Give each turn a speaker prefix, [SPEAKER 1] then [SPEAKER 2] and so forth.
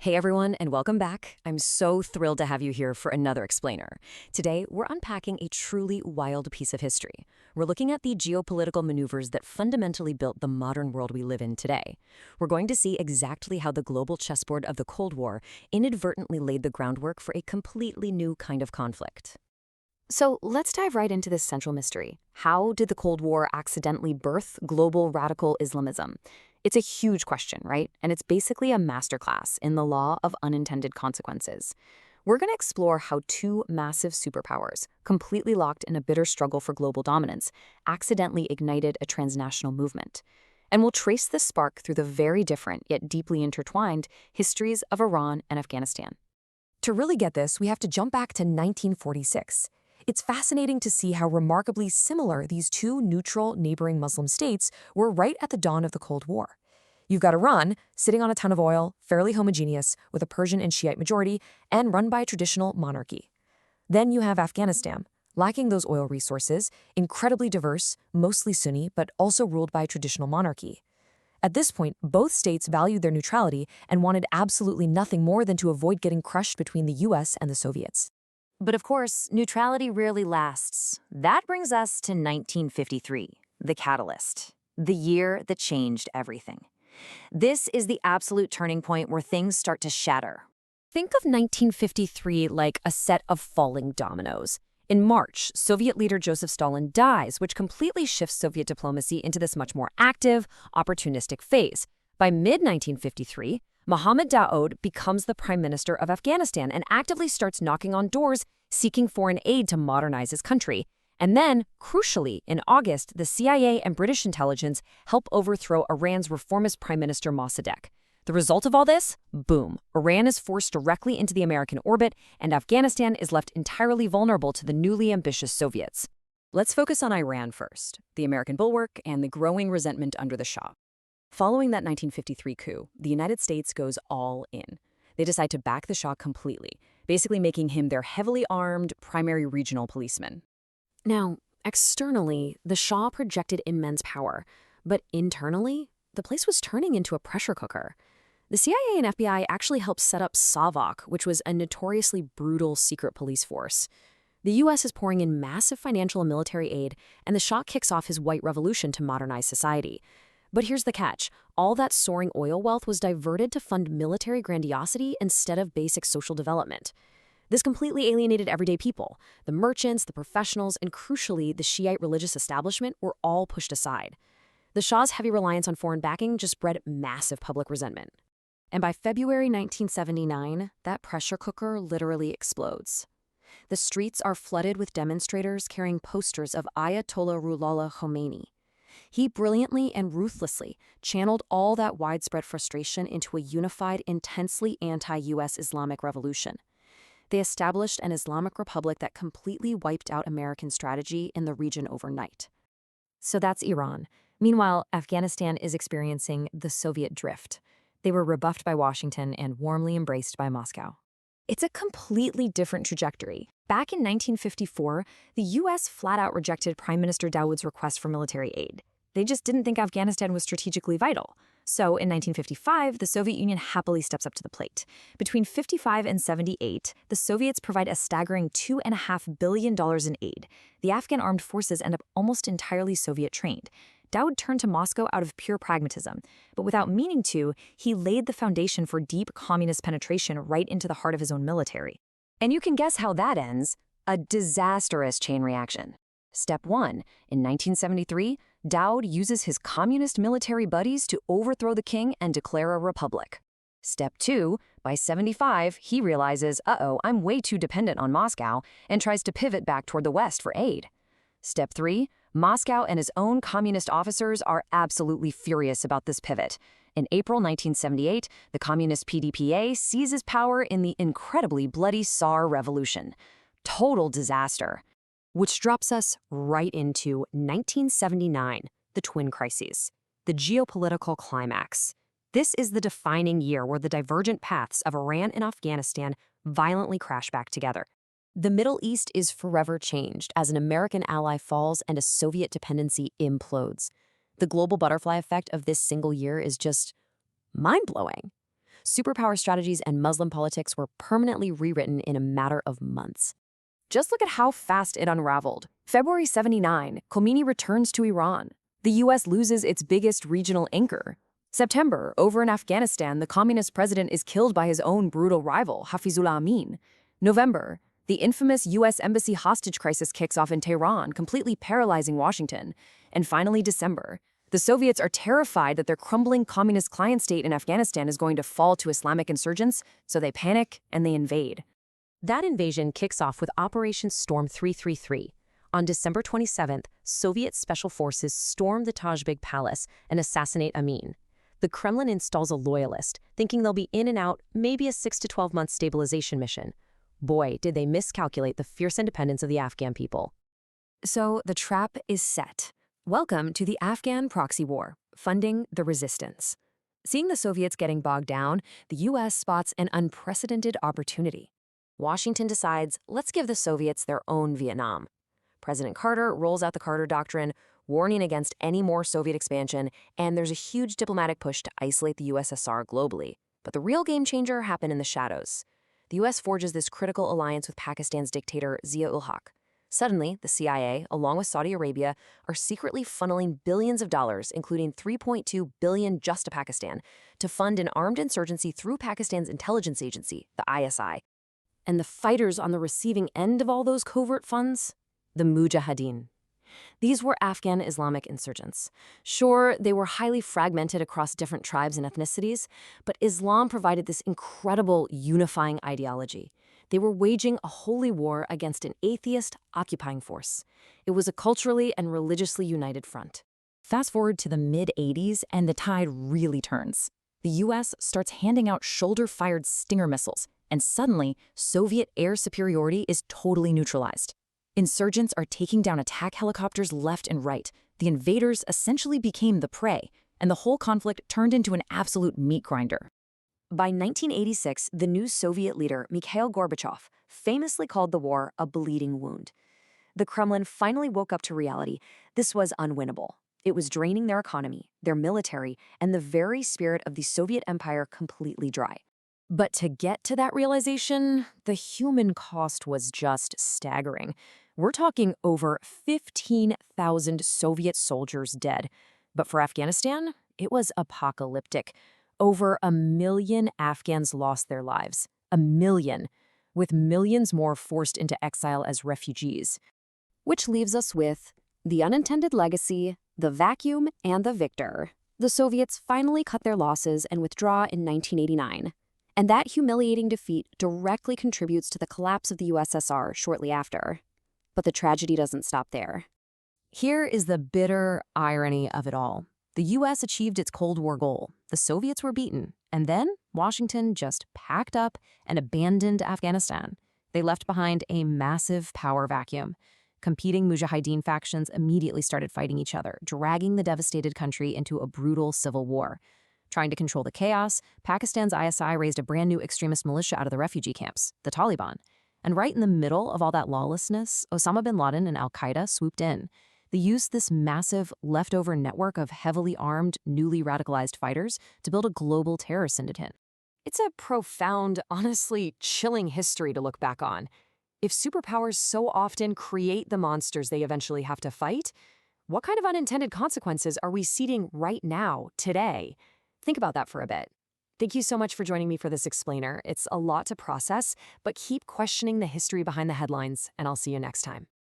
[SPEAKER 1] Hey everyone, and welcome back. I'm so thrilled to have you here for another explainer. Today, we're unpacking a truly wild piece of history. We're looking at the geopolitical maneuvers that fundamentally built the modern world we live in today. We're going to see exactly how the global chessboard of the Cold War inadvertently laid the groundwork for a completely new kind of conflict. So let's dive right into this central mystery. How did the Cold War accidentally birth global radical Islamism? It's a huge question, right? And it's basically a masterclass in the law of unintended consequences. We're going to explore how two massive superpowers, completely locked in a bitter struggle for global dominance, accidentally ignited a transnational movement. And we'll trace this spark through the very different, yet deeply intertwined, histories of Iran and Afghanistan. To really get this, we have to jump back to 1946. It's fascinating to see how remarkably similar these two neutral neighboring Muslim states were right at the dawn of the Cold War. You've got Iran, sitting on a ton of oil, fairly homogeneous, with a Persian and Shiite majority, and run by a traditional monarchy. Then you have Afghanistan, lacking those oil resources, incredibly diverse, mostly Sunni, but also ruled by a traditional monarchy. At this point, both states valued their neutrality and wanted absolutely nothing more than to avoid getting crushed between the US and the Soviets. But of course, neutrality rarely lasts. That brings us to 1953, the catalyst, the year that changed everything. This is the absolute turning point where things start to shatter. Think of 1953 like a set of falling dominoes. In March, Soviet leader Joseph Stalin dies, which completely shifts Soviet diplomacy into this much more active, opportunistic phase. By mid-1953, Mohammad Daoud becomes the prime minister of Afghanistan and actively starts knocking on doors seeking foreign aid to modernize his country. And then, crucially, in August, the CIA and British intelligence help overthrow Iran's reformist Prime Minister Mossadegh. The result of all this? Boom. Iran is forced directly into the American orbit, and Afghanistan is left entirely vulnerable to the newly ambitious Soviets. Let's focus on Iran first, the American bulwark and the growing resentment under the Shah. Following that 1953 coup, the United States goes all in. They decide to back the Shah completely, basically making him their heavily armed primary regional policeman. Now, externally, the Shah projected immense power, but internally, the place was turning into a pressure cooker. The CIA and FBI actually helped set up SAVAK, which was a notoriously brutal secret police force. The U.S. is pouring in massive financial and military aid, and the Shah kicks off his white revolution to modernize society. But here's the catch. All that soaring oil wealth was diverted to fund military grandiosity instead of basic social development. This completely alienated everyday people. The merchants, the professionals, and crucially, the Shiite religious establishment were all pushed aside. The Shah's heavy reliance on foreign backing just bred massive public resentment. And by February 1979, that pressure cooker literally explodes. The streets are flooded with demonstrators carrying posters of Ayatollah Ruhollah Khomeini. He brilliantly and ruthlessly channeled all that widespread frustration into a unified, intensely anti-US Islamic revolution. They established an Islamic republic that completely wiped out American strategy in the region overnight. So that's Iran. Meanwhile, Afghanistan is experiencing the Soviet drift. They were rebuffed by Washington and warmly embraced by Moscow. It's a completely different trajectory. Back in 1954, the U.S. flat-out rejected Prime Minister Daoud's request for military aid. They just didn't think Afghanistan was strategically vital. So in 1955, the Soviet Union happily steps up to the plate. Between 55 and 78, the Soviets provide a staggering $2.5 billion in aid. The Afghan armed forces end up almost entirely Soviet-trained. Daoud turned to Moscow out of pure pragmatism, but without meaning to, he laid the foundation for deep communist penetration right into the heart of his own military. And you can guess how that ends. A disastrous chain reaction. Step 1. In 1973, Daoud uses his communist military buddies to overthrow the king and declare a republic. Step 2. By 75, he realizes, I'm way too dependent on Moscow, and tries to pivot back toward the West for aid. Step 3. Moscow and his own communist officers are absolutely furious about this pivot. In April 1978, the communist PDPA seizes power in the incredibly bloody Tsar Revolution. Total disaster. Which drops us right into 1979, the twin crises, the geopolitical climax. This is the defining year where the divergent paths of Iran and Afghanistan violently crash back together. The Middle East is forever changed as an American ally falls and a Soviet dependency implodes. The global butterfly effect of this single year is just mind-blowing. superpower strategies and Muslim politics were permanently rewritten in a matter of months. Just look at how fast it unraveled. February 79, Khomeini returns to Iran. The U.S. loses its biggest regional anchor. September, over in Afghanistan, the communist president is killed by his own brutal rival, Hafizullah Amin. November, the infamous U.S. embassy hostage crisis kicks off in Tehran, completely paralyzing Washington. And finally, December. The Soviets are terrified that their crumbling communist client state in Afghanistan is going to fall to Islamic insurgents, so they panic and they invade. That invasion kicks off with Operation Storm 333. On December 27th, Soviet special forces storm the Tajbek Palace and assassinate Amin. The Kremlin installs a loyalist, thinking they'll be in and out, maybe a 6 to 12-month stabilization mission. Boy, did they miscalculate the fierce independence of the Afghan people. So the trap is set. Welcome to the Afghan proxy war, funding the resistance. Seeing the Soviets getting bogged down, the U.S. spots an unprecedented opportunity. Washington decides, let's give the Soviets their own Vietnam. President Carter rolls out the Carter Doctrine, warning against any more Soviet expansion, and there's a huge diplomatic push to isolate the USSR globally. But the real game changer happened in the shadows. The U.S. forges this critical alliance with Pakistan's dictator Zia-ul Haq. Suddenly, the CIA, along with Saudi Arabia, are secretly funneling billions of dollars, including $3.2 billion just to Pakistan, to fund an armed insurgency through Pakistan's intelligence agency, the ISI. And the fighters on the receiving end of all those covert funds? The Mujahideen. These were Afghan Islamic insurgents. Sure, they were highly fragmented across different tribes and ethnicities, but Islam provided this incredible unifying ideology. They were waging a holy war against an atheist occupying force. It was a culturally and religiously united front. Fast forward to the mid-'80s, and the tide really turns. The U.S. starts handing out shoulder-fired Stinger missiles, and suddenly, Soviet air superiority is totally neutralized. Insurgents are taking down attack helicopters left and right. The invaders essentially became the prey, and the whole conflict turned into an absolute meat grinder. By 1986, the new Soviet leader, Mikhail Gorbachev, famously called the war a bleeding wound. The Kremlin finally woke up to reality. This was unwinnable. It was draining their economy, their military, and the very spirit of the Soviet Empire completely dry. But to get to that realization, the human cost was just staggering. We're talking over 15,000 Soviet soldiers dead. But for Afghanistan, it was apocalyptic. Over 1 million Afghans lost their lives. 1 million, with millions more forced into exile as refugees. Which leaves us with the unintended legacy, the vacuum, and the victor. The Soviets finally cut their losses and withdraw in 1989. And that humiliating defeat directly contributes to the collapse of the USSR shortly after. But the tragedy doesn't stop there. Here is the bitter irony of it all. The U.S. achieved its Cold War goal. The Soviets were beaten. And then Washington just packed up and abandoned Afghanistan. They left behind a massive power vacuum. Competing Mujahideen factions immediately started fighting each other, dragging the devastated country into a brutal civil war. Trying to control the chaos, Pakistan's ISI raised a brand new extremist militia out of the refugee camps, the Taliban. And right in the middle of all that lawlessness, Osama bin Laden and al-Qaeda swooped in. They used this massive leftover network of heavily armed, newly radicalized fighters to build a global terror syndicate. It's a profound, honestly chilling history to look back on. If superpowers so often create the monsters they eventually have to fight, what kind of unintended consequences are we seeing right now, today? Think about that for a bit. Thank you so much for joining me for this explainer. It's a lot to process, but keep questioning the history behind the headlines, and I'll see you next time.